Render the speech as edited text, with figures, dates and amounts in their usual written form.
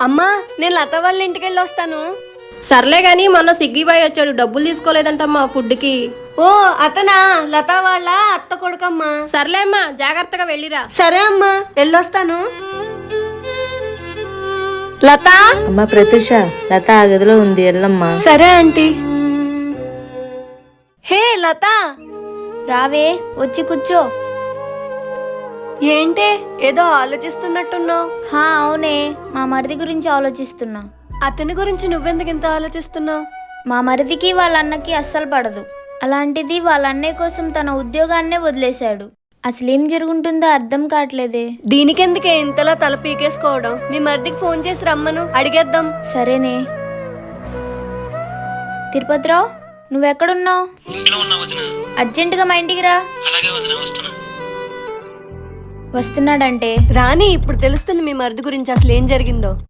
అమ్మా, నేను లత వాళ్ళ ఇంటికి వెళ్ళి వస్తాను. సర్లే గాని మొన్న సిగ్గిబాయ్ వచ్చాడు, డబ్బులు తీసుకోలేదంటమ్మా ఫుడ్ కి. ఓ అతనా? లత వాళ్ళ అత్త కొడుకమ్మా. సర్లే అమ్మా, జాగ్రత్తగా వెళ్ళిరా. సరే అమ్మా, వెళ్ళొస్తాను. లత. అమ్మా ప్రత్యూష, లత ఆ గదిలో ఉంది, ఎల్లమ్మా. సరే ఆంటీ. హే లత, రావే, వచ్చి కూర్చో. ఏంటే ఏదో ఆలోచిస్తున్నట్టున్నావు? అవునే, మా మరిది గురించి ఆలోచిస్తున్నా. అతని గురించి నువ్వెందుకు ఇంత ఆలోచిస్తున్నావు? మా మరిదికి వాళ్ళ అన్నకి అస్సలు పడదు. అలాంటిది వాళ్ళ అన్నయ్య కోసం తన ఉద్యోగాన్నే వదిలేశాడు. అసలేం జరుగుంటుందో అర్థం కావట్లేదే. దీనికెందుకే ఇంతలా తల పీకేసుకోవడం? మీ మరిదికి ఫోన్ చేసి రమ్మను, అడిగేద్దాం. సరేనే. తిరుపతిరావు, నువ్వెక్కడున్నావు? ఇంట్లో ఉన్నా వదిన. అర్జెంటుగా మా ఇంటికి రా. అలాగే వదిన, వస్తున్నా. వస్తున్నాడంటే రాని, ఇప్పుడు తెలుస్తుంది మీ మరిది గురించి అసలు ఏం జరిగిందో.